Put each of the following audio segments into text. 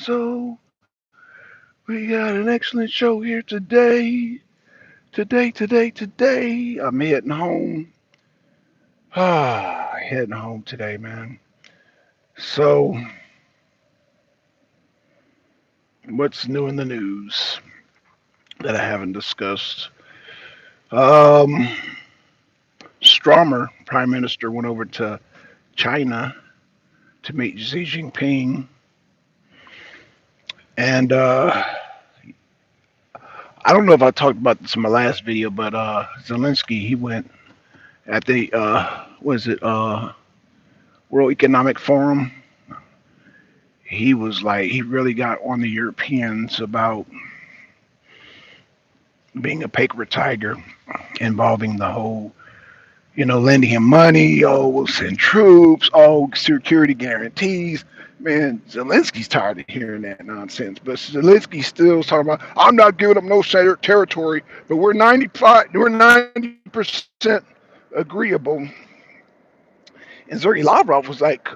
So we got an excellent show here today. Today. I'm heading home. Heading home today, man. So, what's new in the news that I haven't discussed? Um, Stromer, Prime Minister, went over to China to meet Xi Jinping, and I don't know if I talked about this in my last video, but Zelensky he went at the was it World Economic Forum. He was like he really got on the Europeans about being a paper tiger, involving the whole lending him money. Oh, we'll send troops. Oh, security guarantees. Man, Zelensky's tired of hearing that nonsense. But Zelensky's still talking about, I'm not giving up no territory, but we're 90% agreeable. And Sergei Lavrov was like,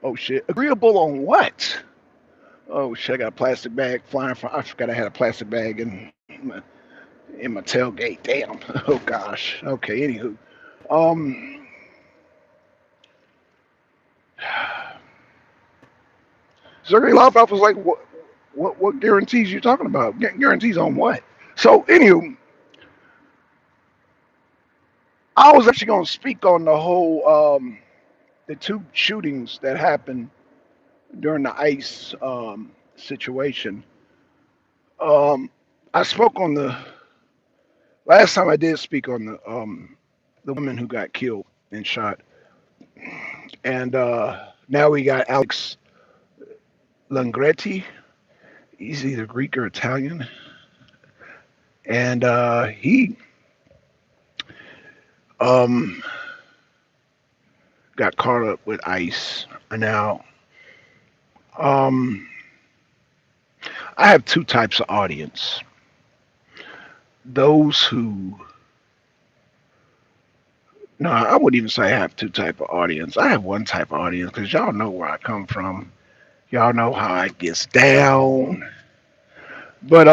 oh shit, agreeable on what? Oh shit, I got a plastic bag flying from. I forgot I had a plastic bag in my tailgate. Damn. Oh gosh. Okay. Anywho, um, Sergey Lavrov was like, what guarantees you talking about? Guarantees on what? So, anywho, I was actually going to speak on the whole, the two shootings that happened during the ICE situation. Um, I spoke on the last time I did speak on the woman who got killed and shot, and now we got Alex Langretti. He's either Greek or Italian, and he um, got caught up with ICE. Now, um, I have two types of audience. Those who, no, I wouldn't even say I have two type of audience. I have one type of audience because y'all know where I come from. Y'all know how I gets down. But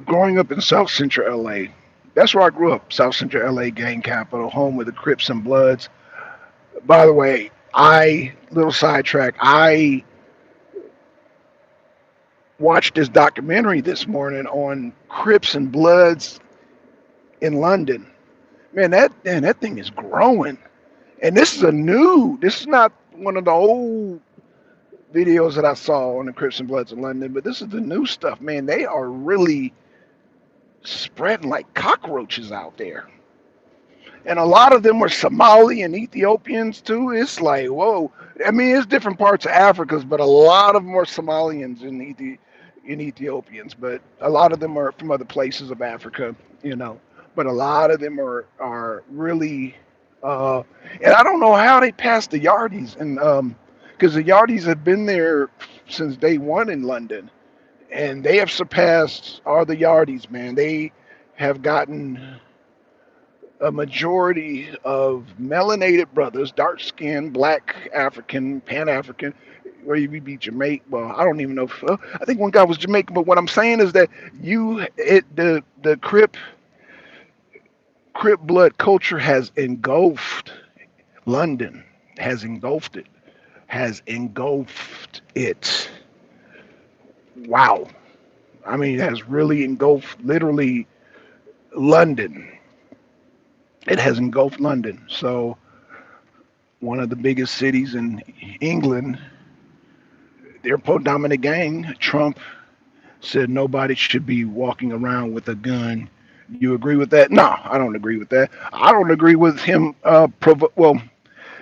growing up in South Central LA, that's where I grew up. South Central LA gang capital, home with the Crips and Bloods. By the way, I little sidetrack. I watched this documentary this morning on Crips and Bloods in London. Man, that thing is growing. And this is a new. This is not one of the old videos that I saw on the Crips and Bloods in London, but this is the new stuff. Man, they are really spreading like cockroaches out there. And a lot of them were Somali and Ethiopians too. It's like, whoa. I mean, it's different parts of Africa, but a lot of them are Somalians and Ethiopians, but a lot of them are from other places of Africa, you know. But a lot of them are really, uh, and I don't know how they passed the Yardies, and because the Yardies have been there since day one in London, and they have surpassed all the Yardies, man. They have gotten a majority of melanated brothers, dark skinned, black, African, Pan African, or you be Jamaican. Well, I don't even know. I think one guy was Jamaican, but what I'm saying is that the Crip blood culture has engulfed London, has engulfed it. Wow. I mean, it has really engulfed literally London. It has engulfed London. So one of the biggest cities in England, their predominant gang, Trump, said nobody should be walking around with a gun. You agree with that? No, I don't agree with that. I don't agree with him. Well,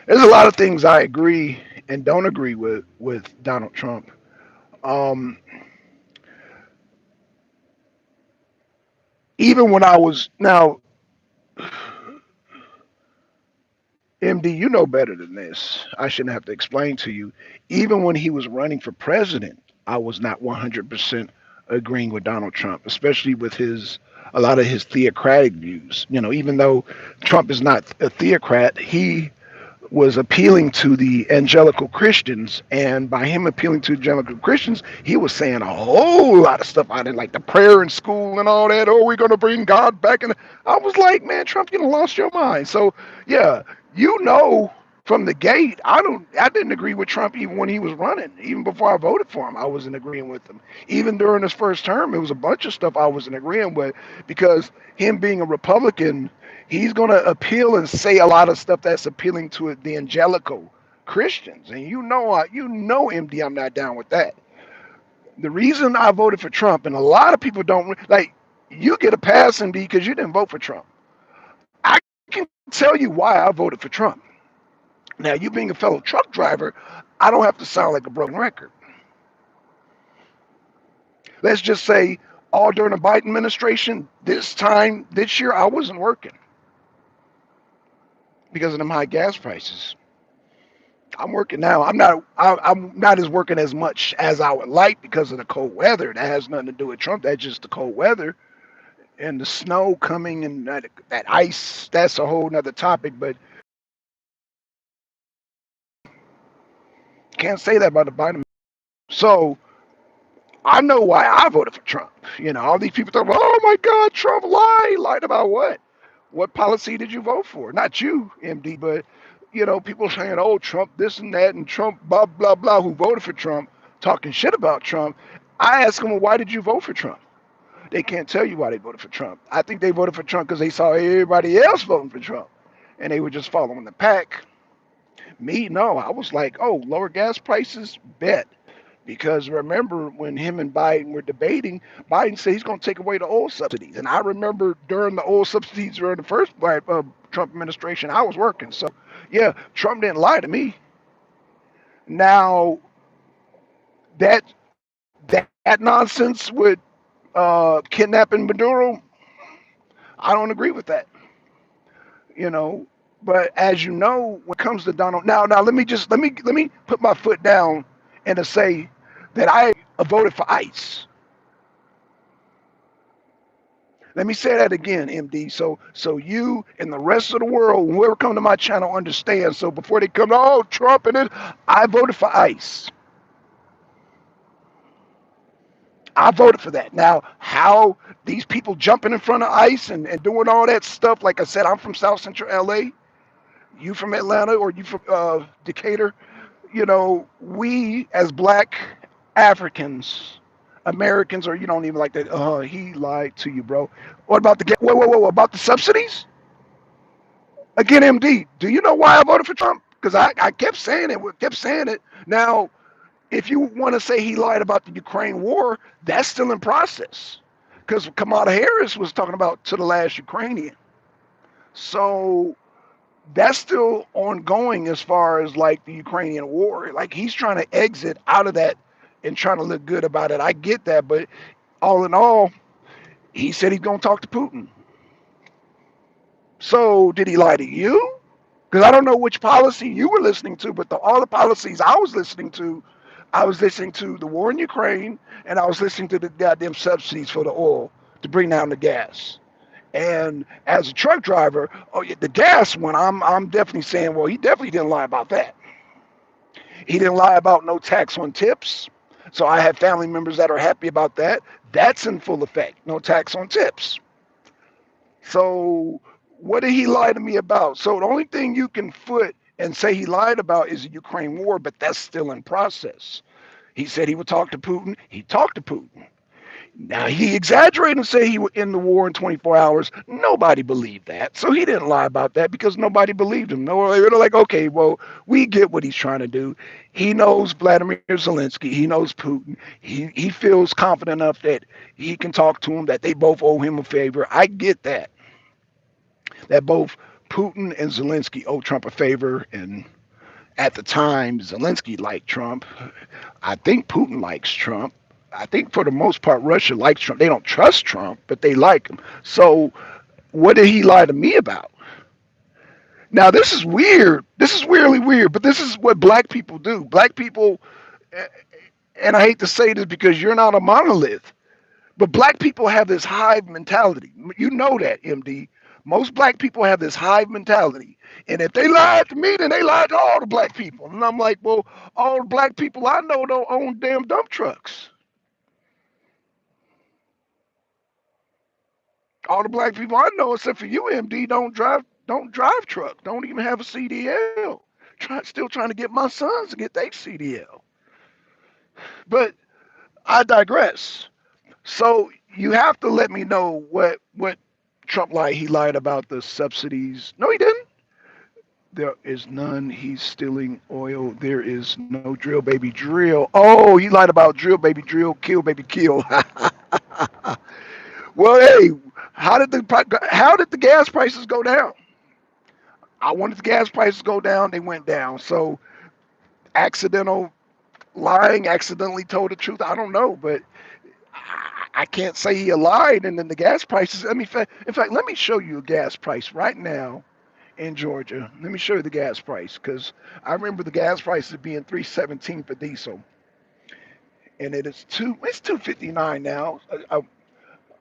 there's a lot of things I agree and don't agree with Donald Trump. Um, Even when I was now, MD, you know better than this. I shouldn't have to explain to you. Even when he was running for president, I was not 100% agreeing with Donald Trump, especially with his a lot of his theocratic views. You know, even though Trump is not a theocrat, he was appealing to the evangelical Christians, and by him appealing to evangelical Christians, he was saying a whole lot of stuff out there, like the prayer in school and all that. Oh, we're gonna bring God back, and I was like, man, Trump, you done lost your mind. So yeah, you know, from the gate, I didn't agree with Trump even when he was running. Even before I voted for him, I wasn't agreeing with him. Even during his first term, it was a bunch of stuff I wasn't agreeing with because him being a Republican, he's going to appeal and say a lot of stuff that's appealing to the evangelical Christians. And MD, I'm not down with that. The reason I voted for Trump, and a lot of people don't like, you get a pass, MD, because you didn't vote for Trump. I can tell you why I voted for Trump. Now, you being a fellow truck driver, I don't have to sound like a broken record. Let's just say all during the Biden administration, this year, I wasn't working because of them high gas prices. I'm working now. I'm not as working as much as I would like because of the cold weather. That has nothing to do with Trump. That's just the cold weather and the snow coming and that ice. That's a whole nother topic. But can't say that about the Biden. So I know why I voted for Trump. All these people talk about, oh my God, Trump lied about what? What policy did you vote for? Not you, MD, but people saying, oh, Trump this and that, and Trump blah blah blah, who voted for Trump, talking shit about Trump. I ask them, well, why did you vote for Trump? They can't tell you why they voted for Trump. I think they voted for Trump because they saw everybody else voting for Trump, and they were just following the pack. Me, no, I was like, oh, lower gas prices, bet. Because remember when him and Biden were debating, Biden said he's going to take away the oil subsidies. And I remember during the oil subsidies during the first Trump administration, I was working. So, yeah, Trump didn't lie to me. Now, that that nonsense with kidnapping Maduro, I don't agree with that. You know, but as you know, when it comes to Donald, now let me put my foot down and to say that I voted for ICE. Let me say that again, MD. So you and the rest of the world, whoever come to my channel, understand. So before they come, oh, Trump and it, I voted for ICE. I voted for that. Now, how these people jumping in front of ICE and doing all that stuff, like I said, I'm from South Central LA. You from Atlanta or you from Decatur? We as black Africans, Americans, or you don't even like that. He lied to you, bro. What about whoa, about the subsidies? Again, MD, do you know why I voted for Trump? Because I kept saying it. Now, if you want to say he lied about the Ukraine war, that's still in process. Because Kamala Harris was talking about to the last Ukrainian. So that's still ongoing as far as like the Ukrainian war. Like he's trying to exit out of that and trying to look good about it. I get that, but all in all, he said he's going to talk to Putin. So did he lie to you? Because I don't know which policy you were listening to, but all the policies I was listening to the war in Ukraine, and I was listening to the goddamn subsidies for the oil to bring down the gas. And as a truck driver, oh yeah, the gas one, I'm definitely saying, well, he definitely didn't lie about that. He didn't lie about no tax on tips. So I have family members that are happy about that. That's in full effect. No tax on tips. So what did he lie to me about? So the only thing you can foot and say he lied about is the Ukraine war, but that's still in process. He said he would talk to Putin. He talked to Putin. Now he exaggerated and said he would end the war in 24 hours. Nobody believed that. So he didn't lie about that because nobody believed him. No, they were like, okay, well, we get what he's trying to do. He knows Vladimir Zelensky. He knows Putin. He feels confident enough that he can talk to him, that they both owe him a favor. I get that. That both Putin and Zelensky owe Trump a favor. And at the time, Zelensky liked Trump. I think Putin likes Trump. I think for the most part, Russia likes Trump. They don't trust Trump, but they like him. So what did he lie to me about? Now, this is weird. This is weirdly weird, but this is what black people do. Black people, and I hate to say this because you're not a monolith, but black people have this hive mentality. You know that, MD. Most black people have this hive mentality. And if they lied to me, then they lied to all the black people. And I'm like, well, all the black people I know don't own damn dump trucks. All the black people I know, except for you, MD, don't drive truck. Don't even have a CDL. Still trying to get my sons to get their CDL. But I digress. So you have to let me know what Trump lied. He lied about the subsidies. No, he didn't. There is none. He's stealing oil. There is no drill, baby, drill. Oh, he lied about drill, baby, drill, kill, baby, kill. Well, hey, how did the gas prices go down? I wanted the gas prices to go down. They went down. So accidental lying, accidentally told the truth. I don't know, but I can't say he lied. And then the gas prices. I mean, in fact, let me show you a gas price right now in Georgia. Let me show you the gas price because I remember the gas prices being 317 for diesel, and it's 259 now.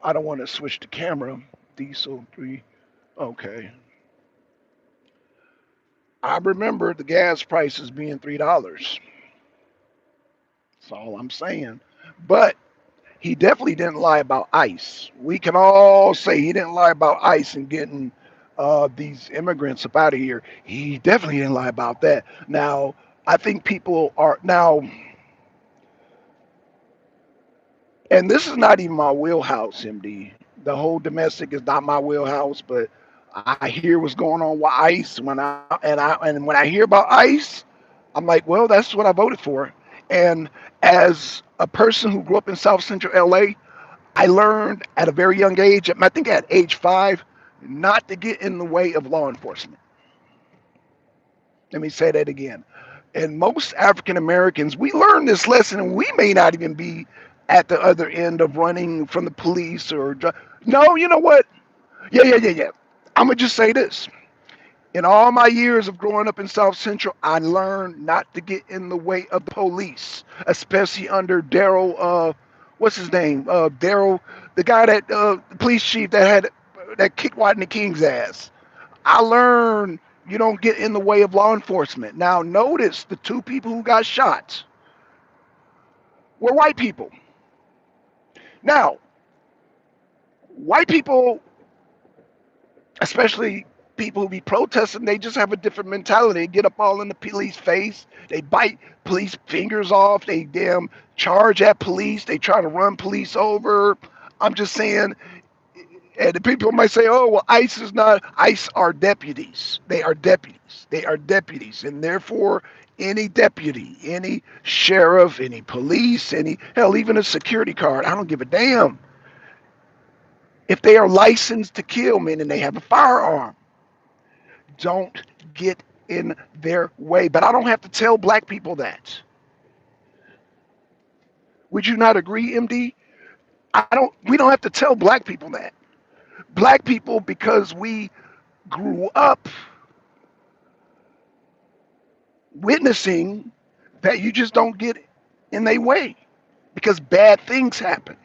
I don't want to switch the camera. Diesel three. Okay. I remember the gas prices being $3. That's all I'm saying. But he definitely didn't lie about ICE. We can all say he didn't lie about ICE and getting these immigrants up out of here. He definitely didn't lie about that. Now, I think people are now, and this is not even my wheelhouse, MD. The whole domestic is not my wheelhouse, but I hear what's going on with ICE when I hear about ICE, I'm like, well, that's what I voted for. And as a person who grew up in South Central LA, I learned at a very young age, I think at age 5, not to get in the way of law enforcement. Let me say that again. And most African Americans, we learn this lesson, and we may not even be at the other end of running from the police no, you know what? Yeah. I'm going to just say this. In all my years of growing up in South Central, I learned not to get in the way of the police, especially under Daryl. What's his name? Daryl, the guy the police chief that kicked Rodney King's ass. I learned you don't get in the way of law enforcement. Now, notice the 2 people who got shot were white people. Now, white people, especially people who be protesting, they just have a different mentality. They get up all in the police face. They bite police fingers off. They damn charge at police. They try to run police over. I'm just saying, and the people might say, oh, well, ICE is not. ICE are deputies. They are deputies. They are deputies. And therefore, any deputy, any sheriff, any police, hell, even a security card, I don't give a damn. If they are licensed to kill, meaning they have a firearm, don't get in their way. But I don't have to tell black people that. Would you not agree, MD? We don't have to tell black people that. Black people, because we grew up witnessing that, you just don't get in their way because bad things happen.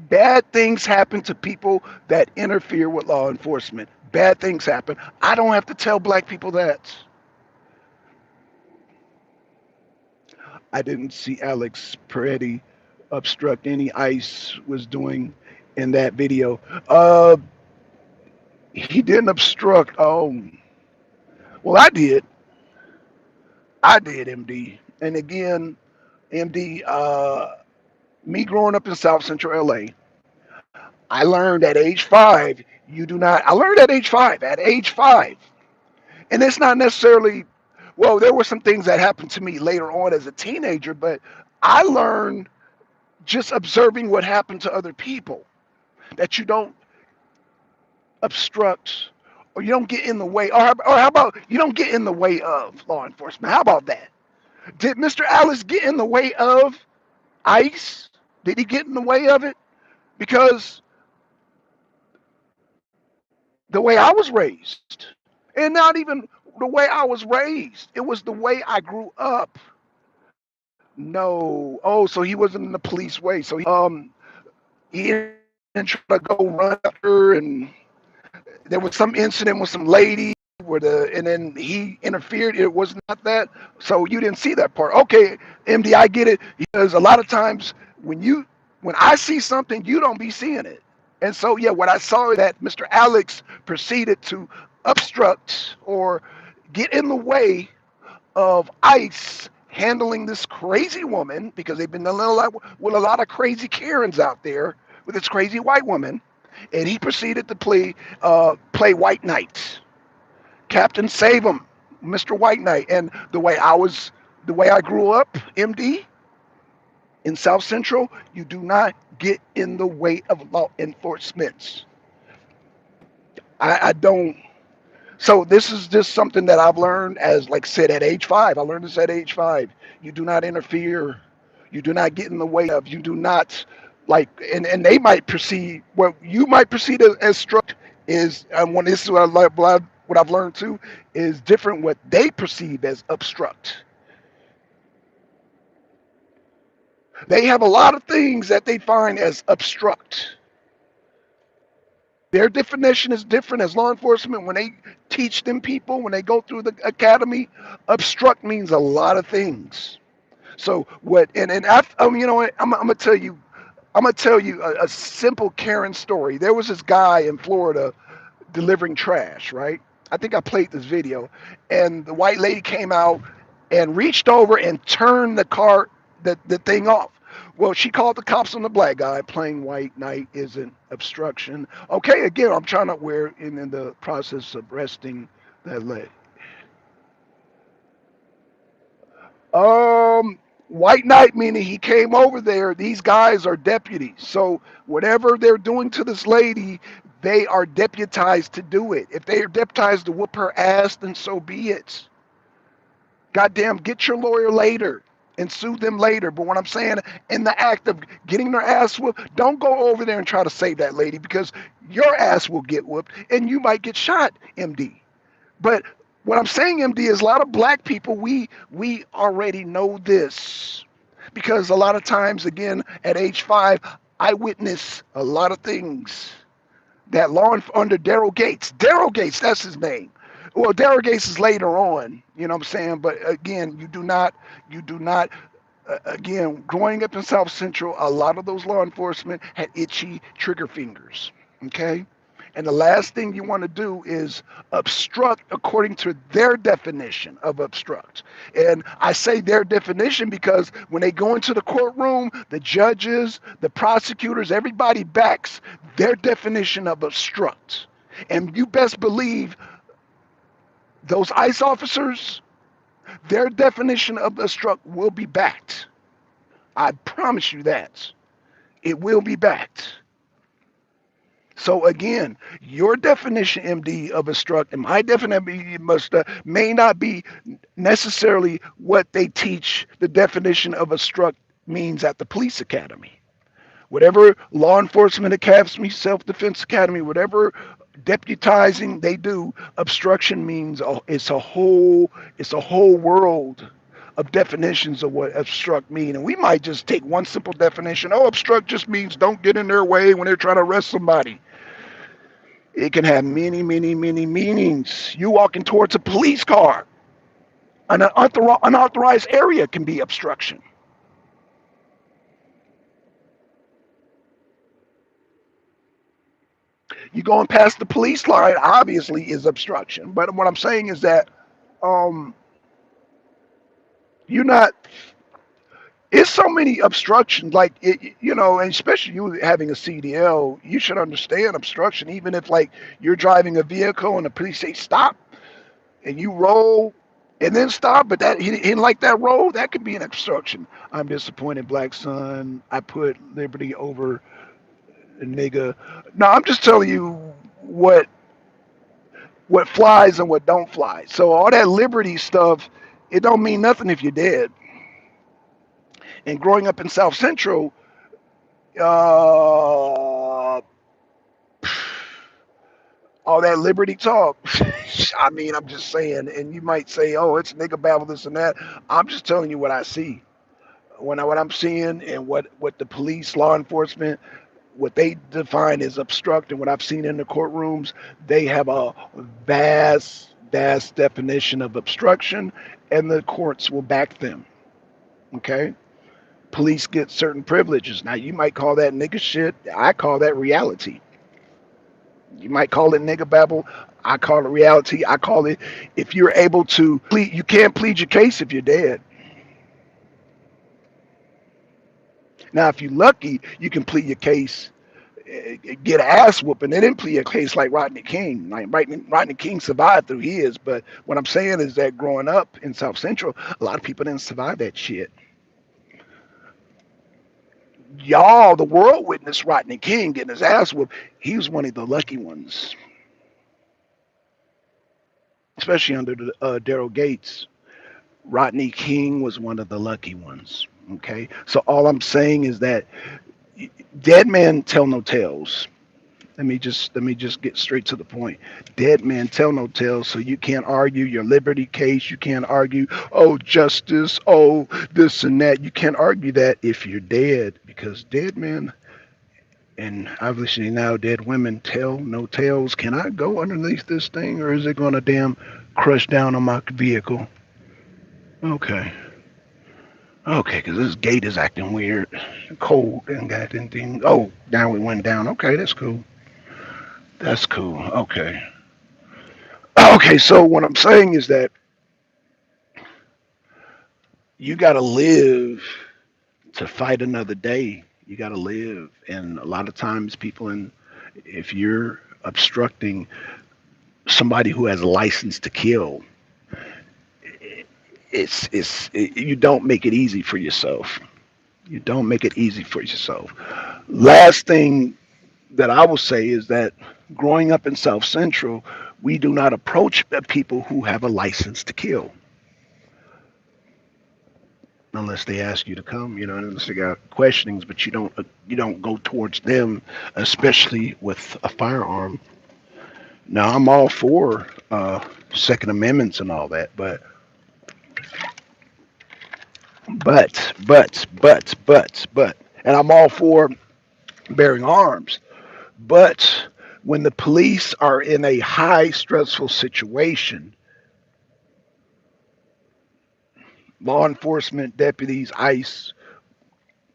Bad things happen to people that interfere with law enforcement. Bad things happen. I don't have to tell black people that. I didn't see Alex Peretti obstruct any ICE was doing in that video. Uh, he didn't obstruct. Well, I did. I did, MD. And again, MD, me growing up in South Central LA, I learned at age 5, you do not, I learned at age 5, and it's not necessarily, well, there were some things that happened to me later on as a teenager, but I learned just observing what happened to other people, that you don't obstruct or you don't get in the way, or how about you don't get in the way of law enforcement? How about that? Did Mr. Alice get in the way of ICE? Did he get in the way of it? Because the way I was raised, and not even the way I was raised, it was the way I grew up. No. Oh, so he wasn't in the police way. So he didn't try to go run after and There was some incident with some lady where and then he interfered. It was not that. So you didn't see that part. Okay, MD, I get it because a lot of times when when I see something, you don't be seeing it. And so yeah, what I saw is that Mr. Alex proceeded to obstruct or get in the way of ICE handling this crazy woman because they've been dealing with a lot of crazy Karens out there with this crazy white woman, and he proceeded to play White Knight, Captain Save 'em, Mr. White Knight, and the way I grew up, MD in South Central, you do not get in the way of law enforcement. I don't. So this is just something that I've learned as, like said, at age 5. I learned this at age 5. You do not interfere. You do not get in the way of. You do not like, and they might perceive what you might perceive as struck is when this is what I've learned too is different what they perceive as obstruct. They have a lot of things that they find as obstruct. Their definition is different as law enforcement when they teach them people when they go through the academy. Obstruct means a lot of things. So what? And you know what? I'm gonna tell you. I'm gonna tell you a simple Karen story. There was this guy in Florida delivering trash, right? I think I played this video, and the white lady came out and reached over and turned the thing off. Well, she called the cops on the black guy. Playing White Knight isn't obstruction. Okay, again, I'm trying to wear in the process of arresting that lady. White Knight meaning he came over there. These guys are deputies, so whatever they're doing to this lady, they are deputized to do it. If they are deputized to whoop her ass, then so be it. Goddamn, get your lawyer later and sue them later. But what I'm saying, in the act of getting their ass whooped, don't go over there and try to save that lady because your ass will get whooped and you might get shot, MD. But what I'm saying, MD, is a lot of black people, we already know this. Because a lot of times, again, at age 5, I witnessed a lot of things that under Daryl Gates. Daryl Gates, that's his name. Well, Daryl Gates is later on, you know what I'm saying? But again, you do not, again, growing up in South Central, a lot of those law enforcement had itchy trigger fingers, okay? And the last thing you want to do is obstruct according to their definition of obstruct. And I say their definition because when they go into the courtroom, the judges, the prosecutors, everybody backs their definition of obstruct. And you best believe those ICE officers, their definition of obstruct will be backed. I promise you that. It will be backed. So again, your definition, MD, of obstruct and my definition may not be necessarily what they teach the definition of obstruct means at the police academy. Whatever law enforcement academy, self-defense academy, whatever deputizing they do, obstruction means it's a whole world of definitions of what obstruct mean. And we might just take one simple definition. Oh, obstruct just means don't get in their way when they're trying to arrest somebody. It can have many, many, many meanings. You walking towards a police car, an unauthorized area can be obstruction. You going past the police line obviously is obstruction. But what I'm saying is that um, you're not. It's so many obstructions, like and especially you having a CDL, you should understand obstruction. Even if like you're driving a vehicle and the police say stop, and you roll and then stop, but that he didn't like that roll, that could be an obstruction. I'm disappointed, Black Son. I put liberty over a nigga. No, I'm just telling you what what flies and what don't fly. So all that liberty stuff, it don't mean nothing if you're dead. And growing up in South Central, uh, all that liberty talk. I mean, I'm just saying, and you might say, "Oh, it's nigga babble this and that." I'm just telling you what I see, what I'm seeing, and what the police, law enforcement, what they define as obstruct and what I've seen in the courtrooms, they have a vast definition of obstruction, and the courts will back them. Okay? Police get certain privileges. Now, you might call that nigga shit. I call that reality. You might call it nigga babble. I call it reality. I call it if you're able to plead, you can't plead your case if you're dead. Now, if you're lucky, you can plead your case, get an ass whooping, and then plead a case like Rodney King. Like Rodney King survived through his, but what I'm saying is that growing up in South Central, a lot of people didn't survive that shit. Y'all, the world witnessed Rodney King getting his ass whooped. He was one of the lucky ones, especially under Daryl Gates. Rodney King was one of the lucky ones. Okay, so all I'm saying is that dead men tell no tales. Let me just get straight to the point. Dead men tell no tales, so you can't argue your liberty case. You can't argue, oh, justice, oh, this and that. You can't argue that if you're dead, because dead men and obviously now dead women tell no tales. Can I go underneath this thing, or is it going to damn crush down on my vehicle? Okay. Okay, because this gate is acting weird. Cold and got anything. Oh, now we went down. Okay, that's cool. That's cool. Okay. Okay, so what I'm saying is that you got to live to fight another day. You got to live. And a lot of times, people, if you're obstructing somebody who has a license to kill, you don't make it easy for yourself. You don't make it easy for yourself. Last thing that I will say is that growing up in South Central, we do not approach the people who have a license to kill unless they ask you to come, unless they got questionings, but you don't go towards them, especially with a firearm. Now I'm all for Second Amendments and all that, but, and I'm all for bearing arms. But when the police are in a high stressful situation, law enforcement, deputies, ICE,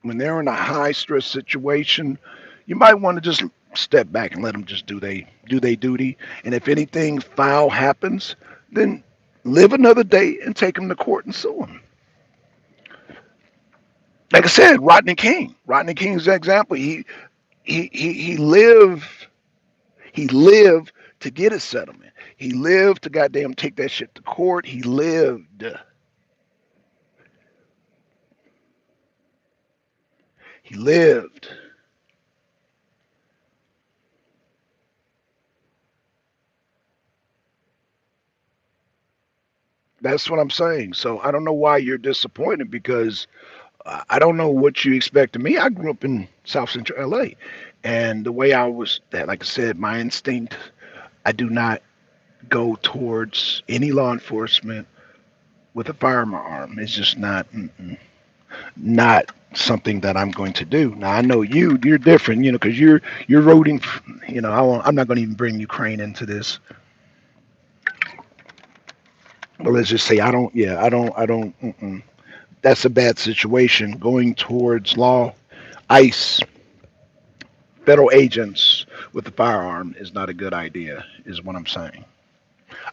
when they're in a high stress situation, you might want to just step back and let them just do they duty. And if anything foul happens, then live another day and take them to court and sue them. Like I said, Rodney King. Rodney King's an example. He lived he lived to get a settlement. He lived to goddamn take that shit to court. He lived. He lived. That's what I'm saying. So I don't know why you're disappointed because I don't know what you expect of me. I grew up in South Central LA, and the way I was, that like I said, my instinct, I do not go towards any law enforcement with a firearm. It's just not something that I'm going to do. Now I know you're different, because you're rooting. I'm not going to even bring Ukraine into this. But let's just say I don't. Yeah, I don't. That's a bad situation. Going towards law, ICE, federal agents with a firearm is not a good idea. Is what I'm saying.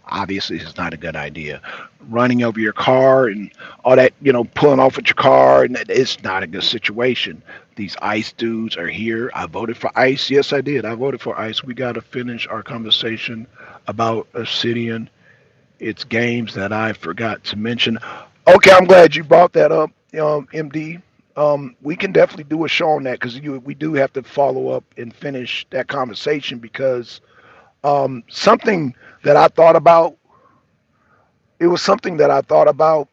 Obviously, it's not a good idea. Running over your car and all that, pulling off with your car, and it's not a good situation. These ICE dudes are here. I voted for ICE. Yes, I did. I voted for ICE. We got to finish our conversation about Obsidian. It's games that I forgot to mention. Okay, I'm glad you brought that up, MD. We can definitely do a show on that because we do have to follow up and finish that conversation because something that I thought about. It was something that I thought about,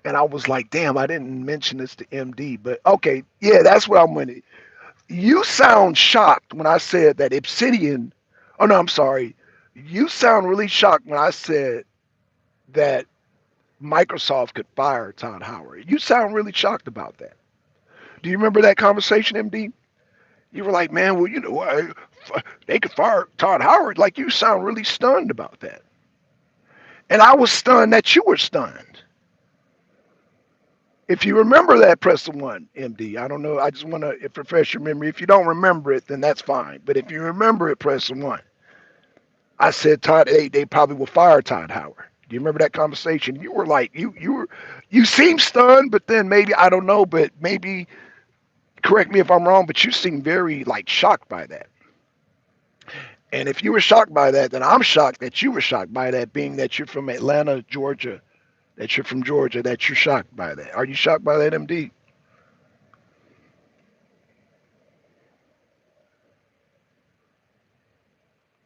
and I was like, "Damn, I didn't mention this to MD." But okay, yeah, that's where I'm with it. You sound shocked when I said that Obsidian. Oh no, I'm sorry. You sound really shocked when I said that Microsoft could fire Todd Howard. You sound really shocked about that. Do you remember that conversation, MD? You were like, man, well, they could fire Todd Howard. Like, you sound really stunned about that. And I was stunned that you were stunned. If you remember that, press the one, MD. I don't know. I just want to refresh your memory. If you don't remember it, then that's fine. But if you remember it, press the one. I said they probably will fire Todd Howard. Do you remember that conversation? You were like, you seemed stunned, but then maybe, I don't know, but maybe, correct me if I'm wrong, but you seemed very like shocked by that. And if you were shocked by that, then I'm shocked that you were shocked by that, being that you're from Atlanta, Georgia, that you're from Georgia, that you're shocked by that. Are you shocked by that, MD?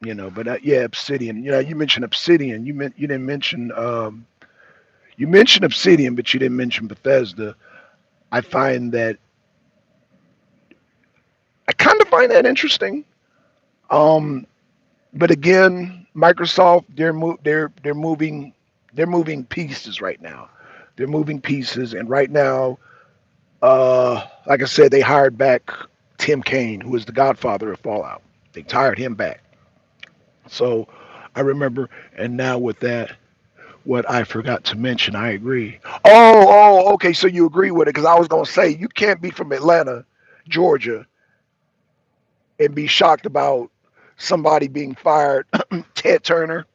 But yeah, Obsidian. You mentioned Obsidian. You didn't mention you mentioned Obsidian, but you didn't mention Bethesda. I find that I kind of find that interesting. Um, but again, Microsoft, they're moving pieces right now. They're moving pieces, and right now, like I said, they hired back Tim Kaine, who is the Godfather of Fallout. They hired him back. So I remember, and now with that, what I forgot to mention, I agree. Okay, so you agree with it? Because I was gonna say you can't be from Atlanta, Georgia, and be shocked about somebody being fired. Ted Turner.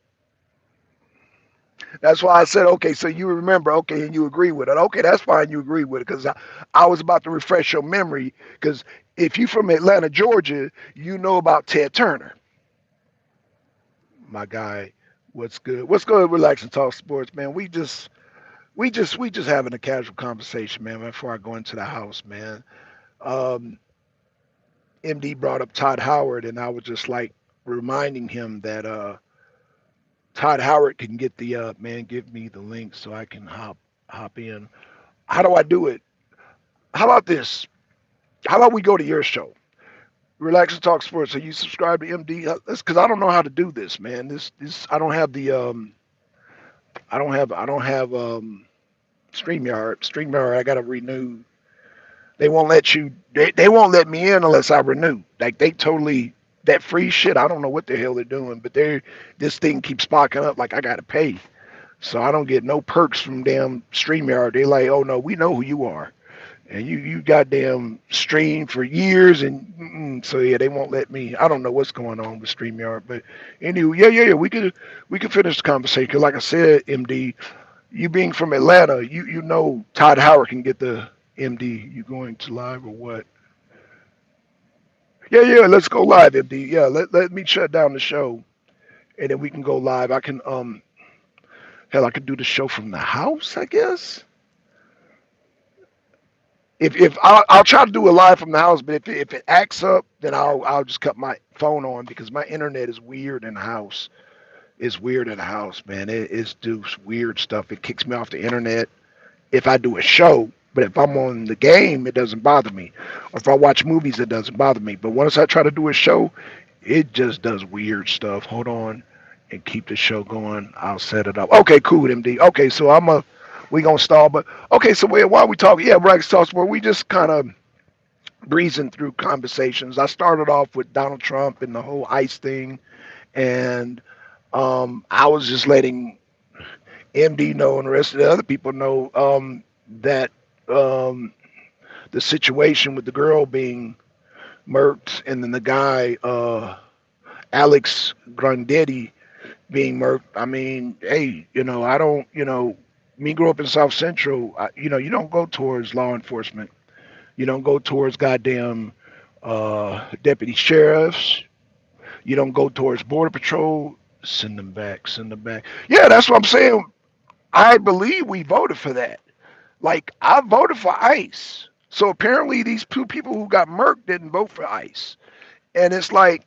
That's why I said, okay, so you remember, okay, and you agree with it. Okay, that's fine, you agree with it, because I was about to refresh your memory, because if you from Atlanta, Georgia, you know about Ted Turner, my guy. What's good? What's good? Relax and talk sports, man. We just having a casual conversation, man. Before I go into the house, man. Um, MD brought up Todd Howard, and I was just like reminding him that Todd Howard can get the man. Give me the link so I can hop in. How do I do it? How about this? How about we go to your show? Relax and talk sports. So you subscribe to MD? That's because I don't know how to do this, man. This I don't have the I don't have StreamYard. StreamYard I gotta renew. They won't let you. They won't let me in unless I renew. Like they totally that free shit. I don't know what the hell they're doing, but this thing keeps popping up like I gotta pay. So I don't get no perks from damn StreamYard. They like, oh no, we know who you are, and you goddamn streamed for years, and so yeah, they won't let me. I don't know what's going on with StreamYard, but anyway, yeah. We could finish the conversation. 'Cause like I said, MD, you being from Atlanta, you know Todd Howard can get the MD. You going to live or what? Yeah. Let's go live, MD. Yeah, let me shut down the show, and then we can go live. I can hell, I could do the show from the house, I guess. If I'll try to do a live from the house, but if it acts up, then I'll just cut my phone on because my internet is weird in the house. It's weird in the house, man. It's do weird stuff. It kicks me off the internet if I do a show. But if I'm on the game, it doesn't bother me. Or if I watch movies, it doesn't bother me. But once I try to do a show, it just does weird stuff. Hold on and keep the show going. I'll set it up. Okay, cool, MD. Okay, so we gonna stall, but okay. So while we talk, yeah, Rex talks where we just kind of breezing through conversations. I started off with Donald Trump and the whole ICE thing, and I was just letting MD know and the rest of the other people know that um, the situation with the girl being murked and then the guy Alex Grandetti being murked. I mean, hey, I don't, me grow up in South Central. You don't go towards law enforcement. You don't go towards goddamn deputy sheriffs. You don't go towards border patrol. Send them back. Send them back. Yeah, that's what I'm saying. I believe we voted for that. Like I voted for ICE. So apparently these two people who got murked didn't vote for ICE. And it's like,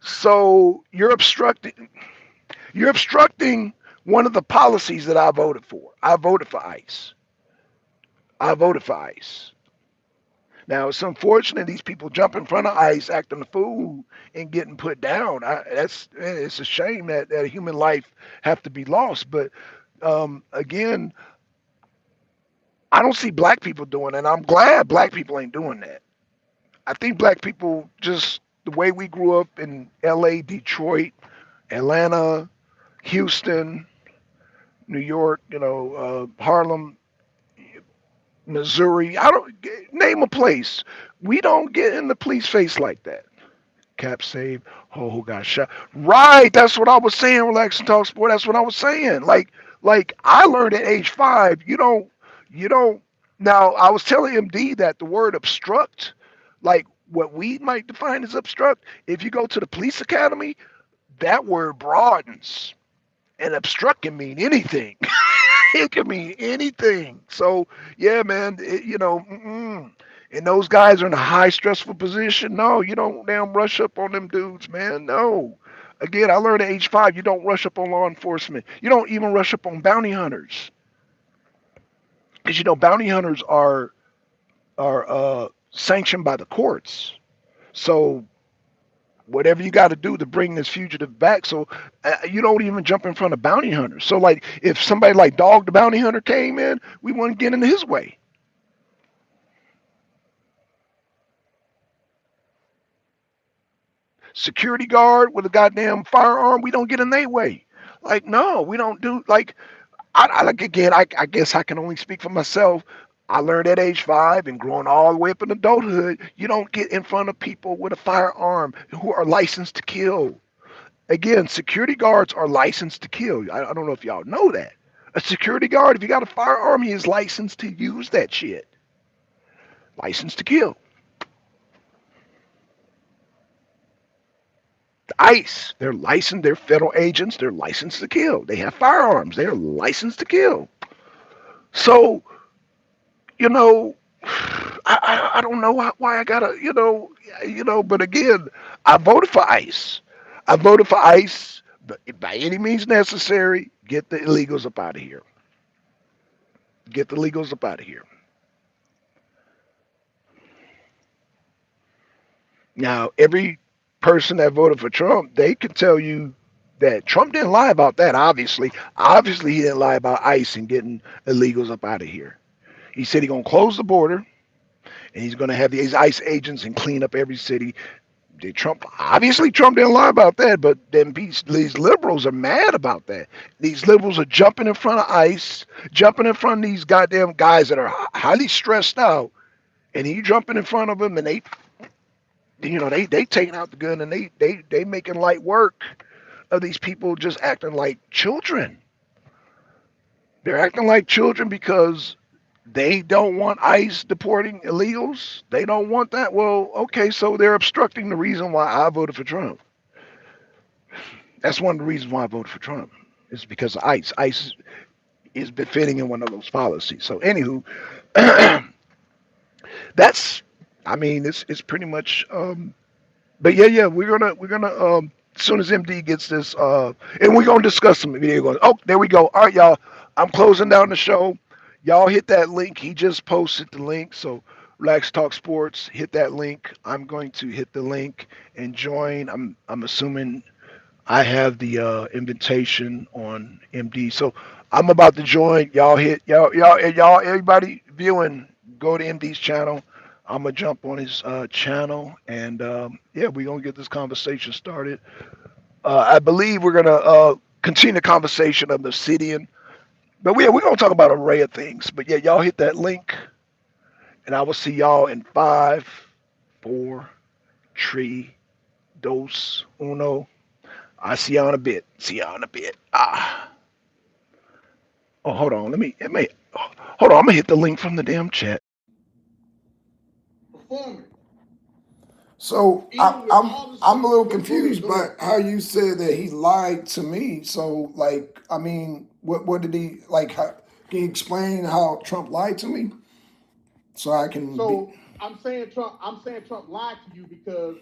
so you're obstructing one of the policies that I voted for. I voted for ICE. I voted for ICE. Now it's unfortunate these people jump in front of ICE, acting a fool, and getting put down. It's a shame that a human life have to be lost. But again, I don't see black people doing it. And I'm glad black people ain't doing that. I think black people just the way we grew up in L.A., Detroit, Atlanta, Houston, New York, Harlem, Missouri. I don't name a place. We don't get in the police face like that. Cap saved. Ho who got shot. Right. That's what I was saying. Relax and talk sport. That's what I was saying. Like I learned at age 5. You don't. Now I was telling MD that the word obstruct, like what we might define as obstruct, if you go to the police academy, that word broadens, and obstruct can mean anything. It can mean anything. So yeah, man, and those guys are in a high stressful position. No, you don't damn rush up on them dudes, man. No. Again, I learned at age 5, you don't rush up on law enforcement. You don't even rush up on bounty hunters, because bounty hunters are sanctioned by the courts. So whatever you got to do to bring this fugitive back. So you don't even jump in front of bounty hunters. So like if somebody like Dog the bounty hunter came in, we wouldn't get in his way. Security guard with a goddamn firearm, we don't get in their way. Like no, we don't do like like again. I guess I can only speak for myself. I learned at age 5 and growing all the way up in adulthood, you don't get in front of people with a firearm who are licensed to kill. Again, security guards are licensed to kill. I don't know if y'all know that. A security guard, if you got a firearm, he is licensed to use that shit. Licensed to kill. ICE, they're licensed, they're federal agents, they're licensed to kill. They have firearms, they're licensed to kill. So, you know, I don't know why I gotta, but again, I voted for ICE. I voted for ICE by any means necessary. Get the illegals up out of here. Get the illegals up out of here. Now, every person that voted for Trump, they can tell you that Trump didn't lie about that. Obviously, he didn't lie about ICE and getting illegals up out of here. He said he's gonna close the border and he's gonna have these ICE agents and clean up every city. Trump didn't lie about that, but then these liberals are mad about that. These liberals are jumping in front of ICE, jumping in front of these goddamn guys that are highly stressed out, and he jumping in front of them, and they taking out the gun, and they making light work of these people just acting like children. They're acting like children because they don't want ICE deporting illegals. They don't want that. Well, okay, so they're obstructing the reason why I voted for Trump. That's one of the reasons why I voted for Trump. It's because of ICE. ICE is befitting in one of those policies. So, anywho, that's. I mean, it's pretty much. But yeah, we're gonna as soon as MD gets this, and we're gonna discuss some video games. Oh, there we go. All right, y'all. I'm closing down the show. Y'all hit that link. He just posted the link. So Relax Talk Sports. Hit that link. I'm going to hit the link and join. I'm assuming I have the invitation on MD. So I'm about to join. Y'all everybody viewing, go to MD's channel. I'm gonna jump on his channel, and yeah, we're gonna get this conversation started. I believe we're gonna continue the conversation of the Obsidian, but we're gonna talk about an array of things. But yeah, y'all hit that link, and I will see y'all in five, four, three, dos, uno. I see y'all in a bit. See y'all in a bit. Oh, hold on. Hold on. I'm gonna hit the link from the damn chat. So I'm a little confused by how you said that he lied to me. So like I mean, what did he like? Can you explain how Trump lied to me? So I can. So I'm saying Trump lied to you because